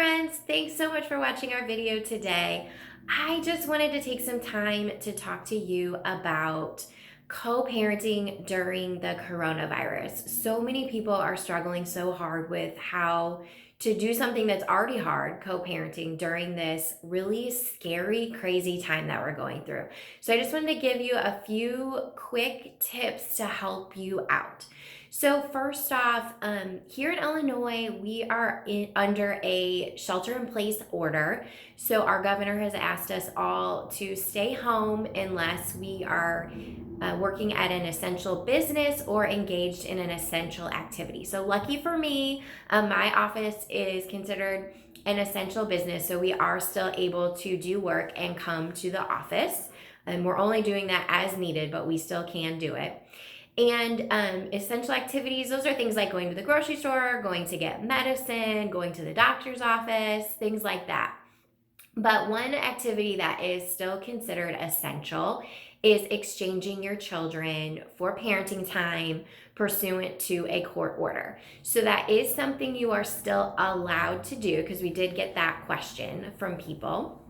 friends, thanks so much for watching our video today. I just wanted to take some time to talk to you about co-parenting during the coronavirus. So many people are struggling so hard with how to do something that's already hard, co-parenting during this really scary, crazy time that we're going through. So I just wanted to give you a few quick tips to help you out. So first off, here in Illinois, we are under a shelter-in-place order. So our governor has asked us all to stay home unless we are working at an essential business or engaged in an essential activity. So lucky for me, my office is considered an essential business, so we are still able to do work and come to the office. And we're only doing that as needed, but we still can do it. And essential activities, those are things like going to the grocery store, going to get medicine, going to the doctor's office, things like that. But one activity that is still considered essential is exchanging your children for parenting time pursuant to a court order. So that is something you are still allowed to do because we did get that question from people.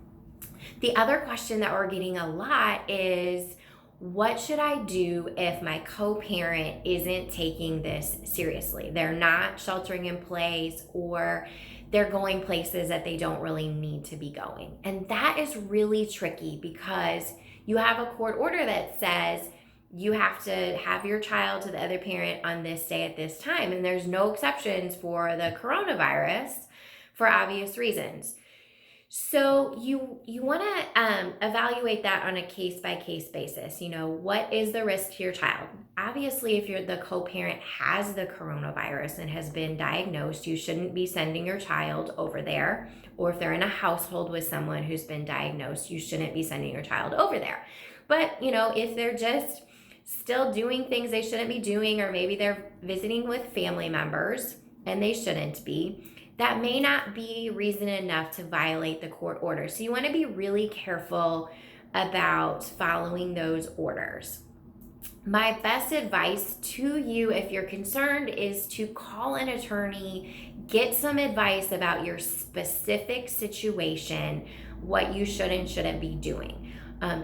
The other question that we're getting a lot is, what should I do if my co-parent isn't taking this seriously? They're not sheltering in place, or they're going places that they don't really need to be going. And that is really tricky because you have a court order that says you have to have your child to the other parent on this day at this time. And there's no exceptions for the coronavirus for obvious reasons. So you want to evaluate that on a case-by-case basis. You know, what is the risk to your child? Obviously, if the co-parent has the coronavirus and has been diagnosed, you shouldn't be sending your child over there. Or if they're in a household with someone who's been diagnosed, you shouldn't be sending your child over there. But, you know, if they're just still doing things they shouldn't be doing, or maybe they're visiting with family members and they shouldn't be, that may not be reason enough to violate the court order. So you want to be really careful about following those orders. My best advice to you, if you're concerned, is to call an attorney, get some advice about your specific situation, what you should and shouldn't be doing.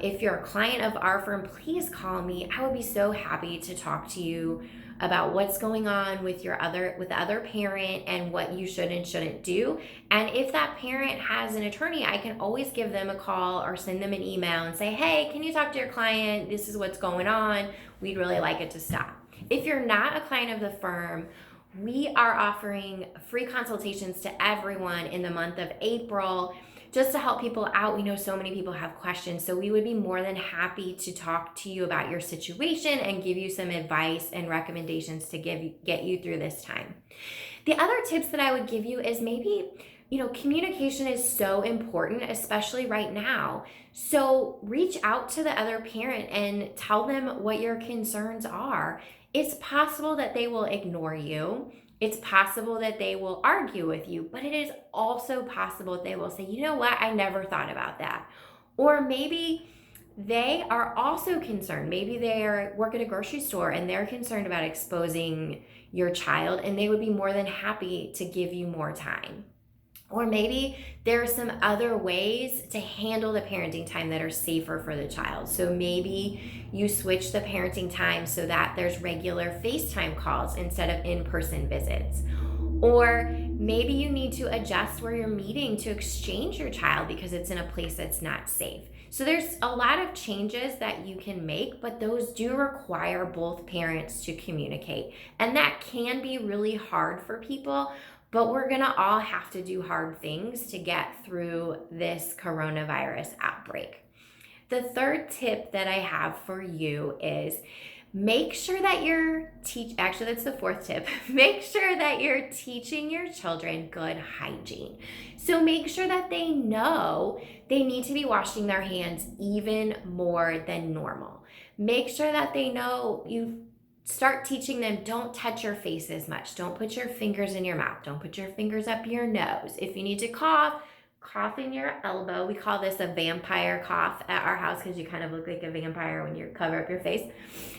If you're a client of our firm, please call me. I would be so happy to talk to you about what's going on with the other parent and what you should and shouldn't do. And if that parent has an attorney, I can always give them a call or send them an email and say, hey, can you talk to your client? This is what's going on. We'd really like it to stop. If you're not a client of the firm, we are offering free consultations to everyone in the month of April, just to help people out. We know so many people have questions, so we would be more than happy to talk to you about your situation and give you some advice and recommendations to get you through this time. The other tips that I would give you is maybe, communication is so important, especially right now. So reach out to the other parent and tell them what your concerns are. It's possible that they will ignore you. It's possible that they will argue with you, but it is also possible that they will say, you know what, I never thought about that. Or maybe they are also concerned. Maybe they work at a grocery store and they're concerned about exposing your child, and they would be more than happy to give you more time. Or maybe there are some other ways to handle the parenting time that are safer for the child. So maybe you switch the parenting time so that there's regular FaceTime calls instead of in-person visits. Or maybe you need to adjust where you're meeting to exchange your child because it's in a place that's not safe. So there's a lot of changes that you can make, but those do require both parents to communicate. And that can be really hard for people. But we're going to all have to do hard things to get through this coronavirus outbreak. The third tip that I have for you is make sure that actually that's the fourth tip. Make sure that you're teaching your children good hygiene. So make sure that they know they need to be washing their hands even more than normal. Make sure that they know start teaching them, don't touch your face as much. Don't put your fingers in your mouth. Don't put your fingers up your nose. If you need to cough in your elbow. We call this a vampire cough at our house because you kind of look like a vampire when you cover up your face.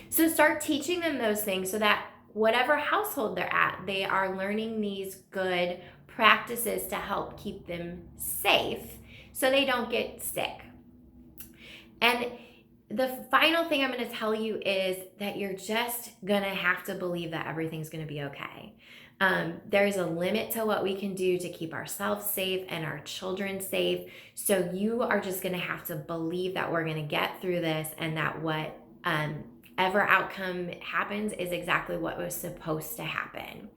So start teaching them those things so that whatever household they're at, they are learning these good practices to help keep them safe so they don't get sick. And the final thing I'm going to tell you is that you're just going to have to believe that everything's going to be okay. There's a limit to what we can do to keep ourselves safe and our children safe. So you are just going to have to believe that we're going to get through this, and that what ever outcome happens is exactly what was supposed to happen.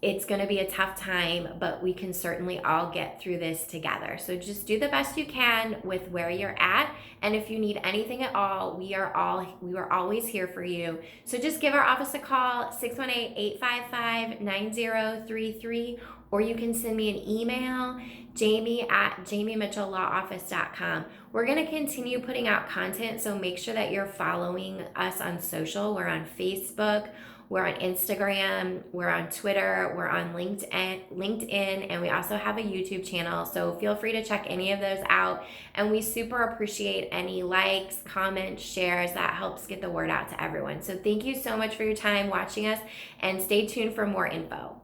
It's going to be a tough time, but we can certainly all get through this together. So just do the best you can with where you're at. And if you need anything at all, we are always here for you. So just give our office a call, 618-855-9033, or you can send me an email, jamie@jamiemitchellawoffice.com. We're going to continue putting out content, so make sure that you're following us on social. We're on Facebook, we're on Instagram, we're on Twitter, we're on LinkedIn, and we also have a YouTube channel. So feel free to check any of those out. And we super appreciate any likes, comments, shares. That helps get the word out to everyone. So thank you so much for your time watching us, and stay tuned for more info.